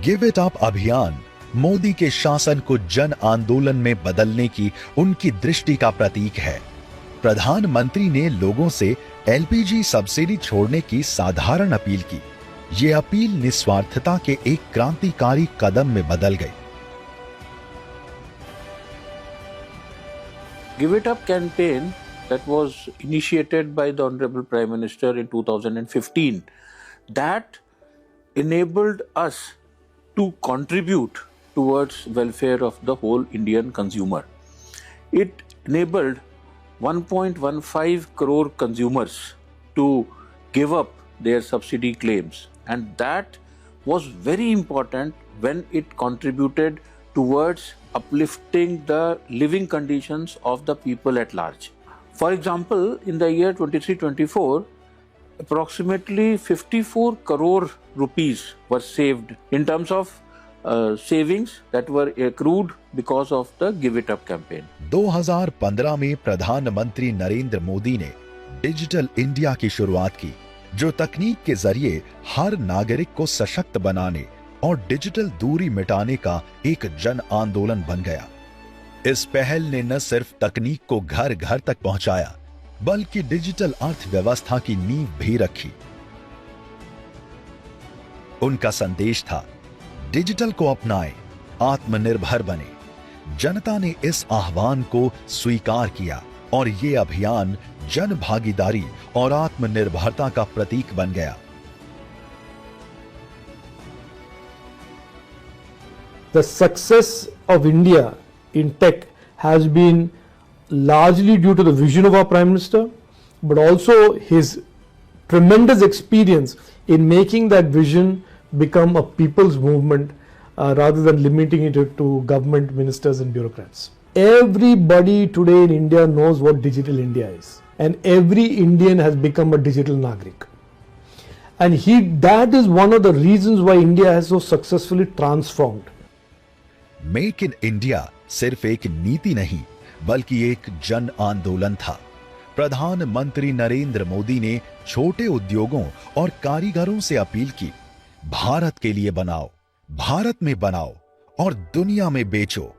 [SPEAKER 1] गिव इट अप अभियान मोदी के शासन को जन आंदोलन में बदलने की उनकी दृष्टि का प्रतीक है। प्रधानमंत्री ने लोगों से एलपीजी सब्सिडी छोड़ने की साधारण अपील की। ये अपील निस्वार्थता के एक क्रांतिकारी कदम में बदल गई।
[SPEAKER 16] Give It Up campaign that was initiated by the Honorable Prime Minister in 2015 that enabled us to contribute towards welfare of the whole Indian consumer. It enabled 1.15 crore consumers to give up their subsidy claims, and that was very important when it contributed towards uplifting the living conditions of the people at large. For example, in the year 23-24, approximately 54 crore rupees were saved in terms of savings that were accrued because of the Give It Up campaign.
[SPEAKER 1] 2015 में प्रधानमंत्री नरेंद्र मोदी ने digital India की शुरुआत की, जो तकनीक के जरिए हर नागरिक को सशक्त बनाने और डिजिटल दूरी मिटाने का एक जन आंदोलन बन गया। इस पहल ने न सिर्फ तकनीक को घर घर तक पहुंचाया, बल्कि डिजिटल अर्थव्यवस्था की नींव भी रखी। उनका संदेश था, डिजिटल को अपनाएं, आत्मनिर्भर बने। जनता ने इस आह्वान को स्वीकार किया और ये अभियान जन भागीदारी और आत्मनिर्भरता का प्रतीक बन गया।
[SPEAKER 17] The success of India in tech has been largely due to the vision of our Prime Minister, but also his tremendous experience in making that vision become a people's movement rather than limiting it to government ministers and bureaucrats. Everybody today in India knows what Digital India is, and every Indian has become a digital Nagrik. And that is one of the reasons why India has so successfully transformed.
[SPEAKER 1] Make in India सिर्फ एक नीति नहीं, बल्कि एक जन आंदोलन था। प्रधानमंत्री नरेंद्र मोदी ने छोटे उद्योगों और कारीगरों से अपील की, भारत के लिए बनाओ, भारत में बनाओ और दुनिया में बेचो।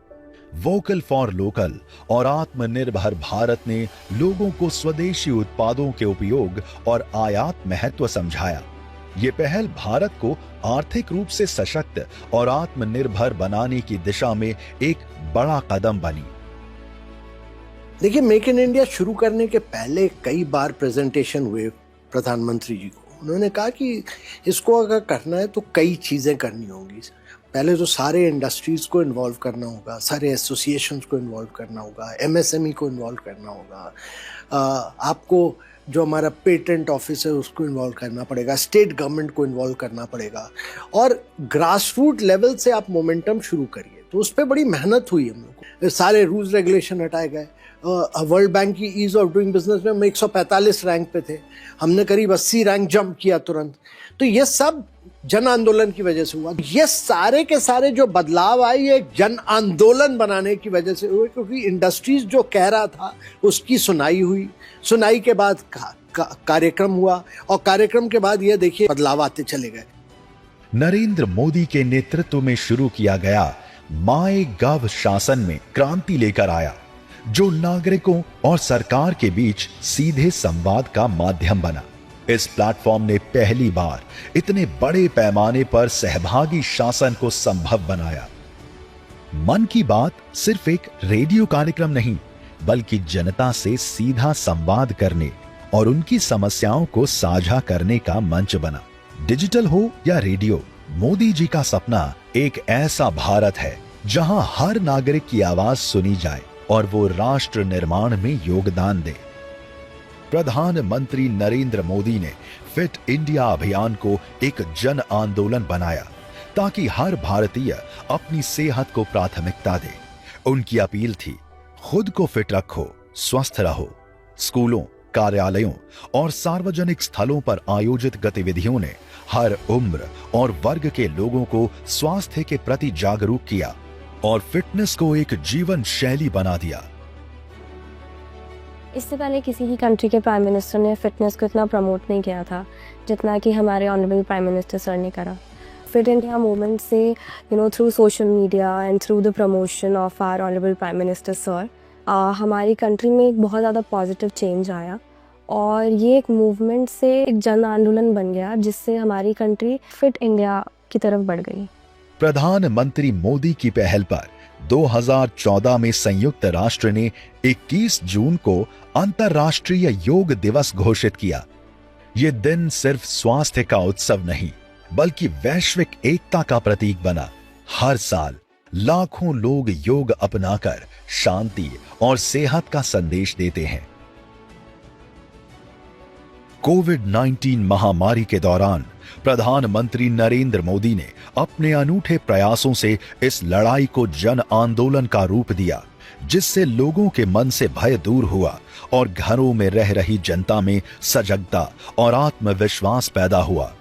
[SPEAKER 1] वोकल फॉर लोकल और आत्मनिर्भर भारत ने लोगों को स्वदेशी उत्पादों के उपयोग और आयात महत्व समझाया। ये पहल भारत को आर्थिक रूप से सशक्त और आत्मनिर्भर बनाने की दिशा में एक बड़ा कदम बनी।
[SPEAKER 18] देखिए, मेक इन इंडिया शुरू करने के पहले कई बार प्रेजेंटेशन हुए प्रधानमंत्री जी को। उन्होंने कहा कि इसको अगर करना है तो कई चीज़ें करनी होंगी। पहले तो सारे इंडस्ट्रीज को इन्वॉल्व करना होगा, सारे एसोसिएशंस को इन्वॉल्व करना होगा, एमएसएमई को इन्वॉल्व करना होगा, आपको जो हमारा पेटेंट ऑफिस है उसको इन्वॉल्व करना पड़ेगा, स्टेट गवर्नमेंट को इन्वॉल्व करना पड़ेगा और ग्रास रूट लेवल से आप मोमेंटम शुरू करिए। तो उस पर बड़ी मेहनत हुई हम लोग को। सारे रूल्स रेगुलेशन हटाए गए। वर्ल्ड बैंक की ईज ऑफ डूइंग बिजनेस में हम 145 रैंक पे थे, हमने करीब 80 रैंक जंप किया तुरंत। तो ये सब जन आंदोलन की वजह से हुआ। ये सारे के सारे जो बदलाव आए ये एक जन आंदोलन बनाने की वजह से हुए, क्योंकि इंडस्ट्रीज जो कह रहा था उसकी सुनाई हुई, सुनाई के बाद कार्यक्रम हुआ और कार्यक्रम के बाद ये देखिए बदलाव आते चले गए।
[SPEAKER 1] नरेंद्र मोदी के नेतृत्व में शुरू किया गया माई गव शासन में क्रांति लेकर आया, जो नागरिकों और सरकार के बीच सीधे संवाद का माध्यम बना। इस प्लेटफॉर्म ने पहली बार इतने बड़े पैमाने पर सहभागी शासन को संभव बनाया। मन की बात सिर्फ एक रेडियो कार्यक्रम नहीं, बल्कि जनता से सीधा संवाद करने और उनकी समस्याओं को साझा करने का मंच बना। डिजिटल हो या रेडियो, मोदी जी का सपना एक ऐसा भारत है जहां हर नागरिक की आवाज सुनी जाए और वो राष्ट्र निर्माण में योगदान दे। प्रधानमंत्री नरेंद्र मोदी ने फिट इंडिया अभियान को एक जन आंदोलन बनाया ताकि हर भारतीय अपनी सेहत को प्राथमिकता दे। उनकी अपील थी, खुद को फिट रखो, स्वस्थ रहो। स्कूलों, कार्यालयों और सार्वजनिक स्थलों पर आयोजित गतिविधियों ने हर उम्र और वर्ग के लोगों को स्वास्थ्य के प्रति जागरूक किया और फिटनेस को एक जीवन शैली बना दिया।
[SPEAKER 19] इससे पहले किसी भी कंट्री के प्राइम मिनिस्टर ने फिटनेस को इतना प्रमोट नहीं किया था जितना कि हमारे ऑनरेबल प्राइम मिनिस्टर सर ने करा। फिट इंडिया मूवमेंट से through social media and through the promotion of our honourable prime minister sir हमारी कंट्री में एक बहुत ज़्यादा पॉजिटिव चेंज आया और ये एक मूवमेंट से एक जन आंदोलन बन गया जिससे हमारी कंट्री फिट इंडिया की तरफ बढ़ गई।
[SPEAKER 1] प्रधानमंत्री मोदी की पहल पर 2014 में संयुक्त राष्ट्र ने 21 जून को अंतर्राष्ट्रीय योग दिवस घोषित किया। ये दिन सिर्फ स्वास्थ्य का उत्सव नहीं, बल्कि वैश्विक एकता का प्रतीक बना। हर साल लाखों लोग योग अपनाकर शांति और सेहत का संदेश देते हैं। कोविड-19 महामारी के दौरान प्रधानमंत्री नरेंद्र मोदी ने अपने अनूठे प्रयासों से इस लड़ाई को जन आंदोलन का रूप दिया, जिससे लोगों के मन से भय दूर हुआ और घरों में रह रही जनता में सजगता और आत्मविश्वास पैदा हुआ।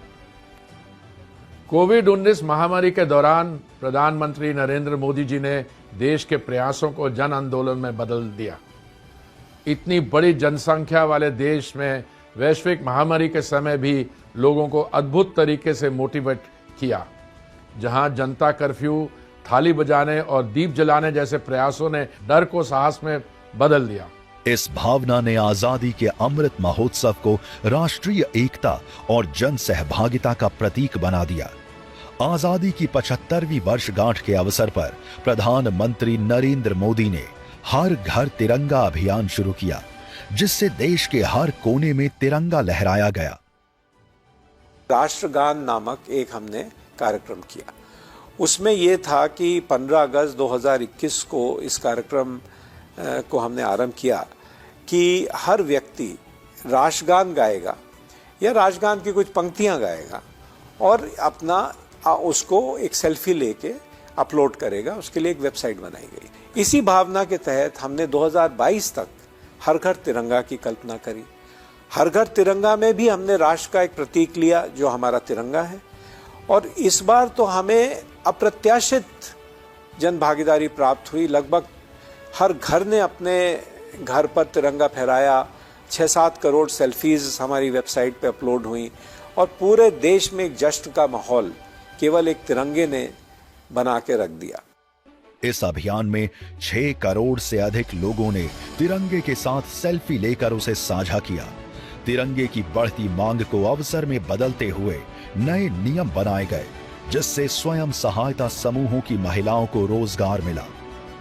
[SPEAKER 20] कोविड-19 महामारी के दौरान प्रधानमंत्री नरेंद्र मोदी जी ने देश के प्रयासों को जन आंदोलन में बदल दिया। इतनी बड़ी जनसंख्या वाले देश में वैश्विक महामारी के समय भी लोगों को अद्भुत तरीके से मोटिवेट किया। जहां जनता कर्फ्यू थाली बजाने और दीप जलाने जैसे प्रयासों ने डर को साहस में बदल दिया।
[SPEAKER 1] इस भावना ने आजादी के अमृत महोत्सव को राष्ट्रीय एकता और जन सहभागिता का प्रतीक बना दिया। आजादी की 75वीं वर्षगांठ के अवसर पर प्रधानमंत्री नरेंद्र मोदी ने हर घर तिरंगा अभियान शुरू किया, जिससे देश के हर कोने में तिरंगा लहराया गया।
[SPEAKER 21] राष्ट्रगान नामक एक हमने कार्यक्रम किया। उसमें यह था कि 15 अगस्त 2021 को इस कार्यक्रम को हमने आरंभ किया कि हर व्यक्ति राष्ट्रगान गाएगा या राष्ट्रगान की कुछ पंक्तियां गाएगा और अपना उसको एक सेल्फी लेके अपलोड करेगा। उसके लिए एक वेबसाइट बनाई गई। इसी भावना के तहत हमने 2022 तक हर घर तिरंगा की कल्पना करी। हर घर तिरंगा में भी हमने राष्ट्र का एक प्रतीक लिया जो हमारा तिरंगा है, और इस बार तो हमें अप्रत्याशित जन भागीदारी प्राप्त हुई। लगभग हर घर ने अपने घर पर तिरंगा फहराया। 6-7 करोड़ सेल्फीज हमारी वेबसाइट पे अपलोड हुई और पूरे देश में एक जश्न का माहौल केवल एक तिरंगे ने बना के रख दिया।
[SPEAKER 1] इस अभियान में 6 करोड़ से अधिक लोगों ने तिरंगे के साथ सेल्फी लेकर उसे साझा किया। तिरंगे की बढ़ती मांग को अवसर में बदलते हुए नए नियम बनाए गए, जिससे स्वयं सहायता समूहों की महिलाओं को रोजगार मिला।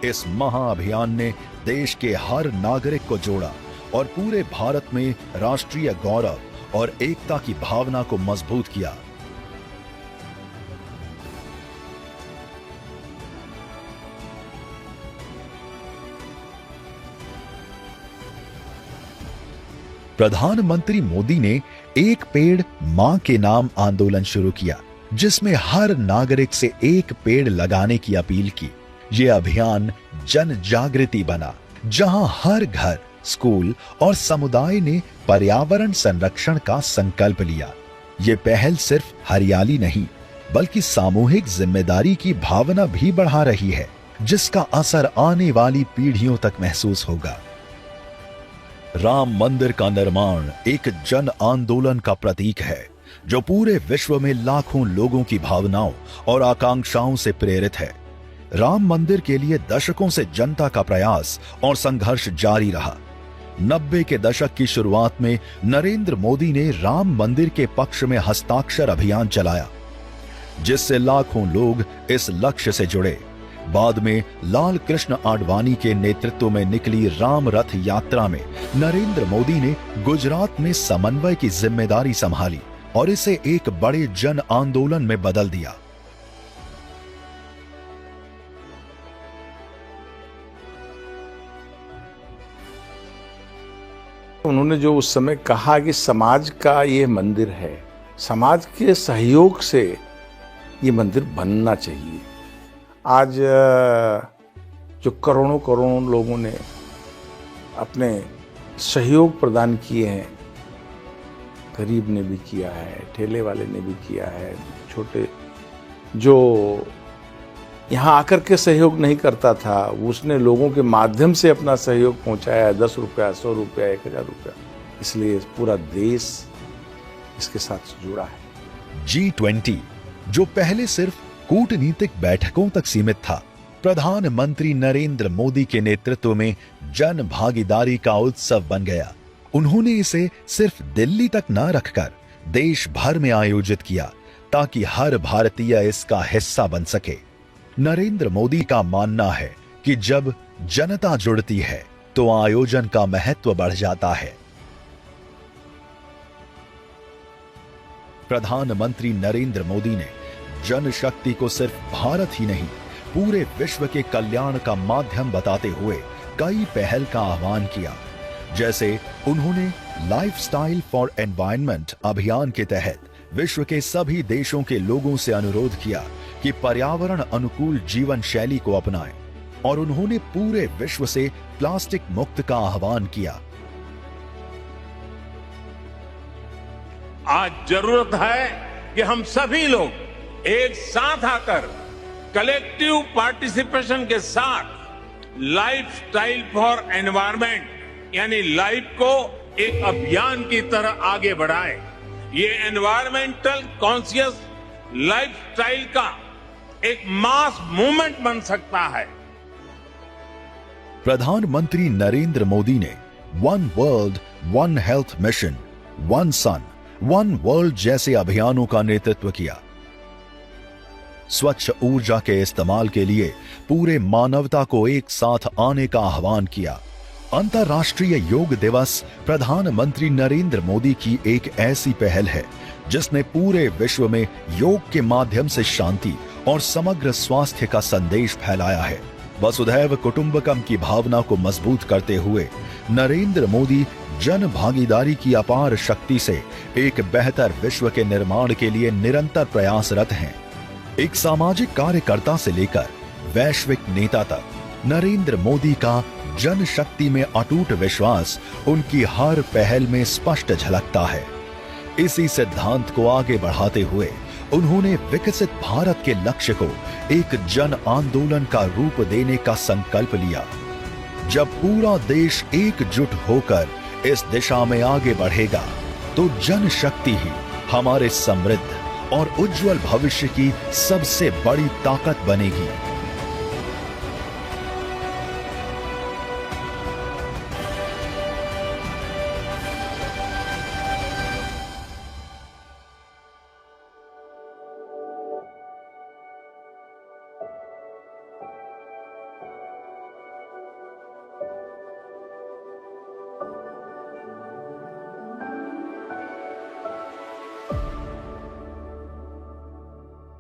[SPEAKER 1] इस महाअभियान ने देश के हर नागरिक को जोड़ा और पूरे भारत में राष्ट्रीय गौरव और एकता की भावना को मजबूत किया। प्रधानमंत्री मोदी ने एक पेड़ मां के नाम आंदोलन शुरू किया, जिसमें हर नागरिक से एक पेड़ लगाने की अपील की। ये अभियान जन जागृति बना, जहां हर घर, स्कूल और समुदाय ने पर्यावरण संरक्षण का संकल्प लिया। ये पहल सिर्फ हरियाली नहीं, बल्कि सामूहिक जिम्मेदारी की भावना भी बढ़ा रही है, जिसका असर आने वाली पीढ़ियों तक महसूस होगा। राम मंदिर का निर्माण एक जन आंदोलन का प्रतीक है, जो पूरे विश्व में लाखों लोगों की भावनाओं और आकांक्षाओं से प्रेरित है। राम मंदिर के लिए दशकों से जनता का प्रयास और संघर्ष जारी रहा। 90 के दशक की शुरुआत में नरेंद्र मोदी ने राम मंदिर के पक्ष में हस्ताक्षर अभियान चलाया, जिससे लाखों लोग इस लक्ष्य से जुड़े। बाद में लाल कृष्ण आडवाणी के नेतृत्व में निकली राम रथ यात्रा में नरेंद्र मोदी ने गुजरात में समन्वय की जिम्मेदारी संभाली और इसे एक बड़े जन आंदोलन में बदल दिया।
[SPEAKER 20] उन्होंने जो उस समय कहा कि समाज का ये मंदिर है, समाज के सहयोग से ये मंदिर बनना चाहिए। आज जो करोड़ों करोड़ों लोगों ने अपने सहयोग प्रदान किए हैं, गरीब ने भी किया है, ठेले वाले ने भी किया है, छोटे जो यहाँ आकर के सहयोग नहीं करता था, उसने लोगों के माध्यम से अपना सहयोग पहुंचाया। 10 रुपया, 100 रुपया, 1000 रुपया। इसलिए पूरा देश इसके साथ जुड़ा है।
[SPEAKER 1] G20, जो पहले सिर्फ कूटनीतिक बैठकों तक सीमित था, प्रधानमंत्री नरेंद्र मोदी के नेतृत्व में जन भागीदारी का उत्सव बन गया। उन्होंने इसे सिर्फ दिल्ली तक न रखकर देश भर में आयोजित किया, ताकि हर भारतीय इसका हिस्सा बन सके। नरेंद्र मोदी का मानना है कि जब जनता जुड़ती है तो आयोजन का महत्व बढ़ जाता है। प्रधानमंत्री नरेंद्र मोदी ने जनशक्ति को सिर्फ भारत ही नहीं, पूरे विश्व के कल्याण का माध्यम बताते हुए कई पहल का आह्वान किया। जैसे उन्होंने लाइफस्टाइल फॉर एनवायरनमेंट अभियान के तहत विश्व के सभी देशों के लोगों से अनुरोध किया कि पर्यावरण अनुकूल जीवन शैली को अपनाएं, और उन्होंने पूरे विश्व से प्लास्टिक मुक्त का आह्वान किया।
[SPEAKER 22] आज जरूरत है कि हम सभी लोग एक साथ आकर कलेक्टिव पार्टिसिपेशन के साथ लाइफस्टाइल फॉर एनवायरनमेंट यानी लाइफ को एक अभियान की तरह आगे बढ़ाएं। ये एनवायरमेंटल कॉन्शियस लाइफस्टाइल का एक मास मूवमेंट बन सकता है।
[SPEAKER 1] प्रधानमंत्री नरेंद्र मोदी ने one world one health mission, one sun one world जैसे अभियानों का नेतृत्व किया। स्वच्छ ऊर्जा के इस्तेमाल के लिए पूरे मानवता को एक साथ आने का आह्वान किया। अंतर्राष्ट्रीय योग दिवस प्रधानमंत्री नरेंद्र मोदी की एक ऐसी पहल है जिसने पूरे विश्व में योग के माध्यम से शांति और समग्र स्वास्थ्य का संदेश फैलाया है। वसुधैव कुटुंबकम की भावना को मजबूत करते हुए नरेंद्र मोदी जन भागीदारी की अपार शक्ति से एक बेहतर विश्व के निर्माण के लिए निरंतर प्रयासरत हैं। एक सामाजिक कार्यकर्ता से लेकर वैश्विक नेता तक नरेंद्र मोदी का जनशक्ति में अटूट विश्वास उनकी हर पहल में स्पष्ट झलकता है। इसी सिद्धांत को आगे बढ़ाते हुए उन्होंने विकसित भारत के लक्ष्य को एक जन आंदोलन का रूप देने का संकल्प लिया। जब पूरा देश एकजुट होकर इस दिशा में आगे बढ़ेगा तो जनशक्ति ही हमारे समृद्ध और उज्जवल भविष्य की सबसे बड़ी ताकत बनेगी।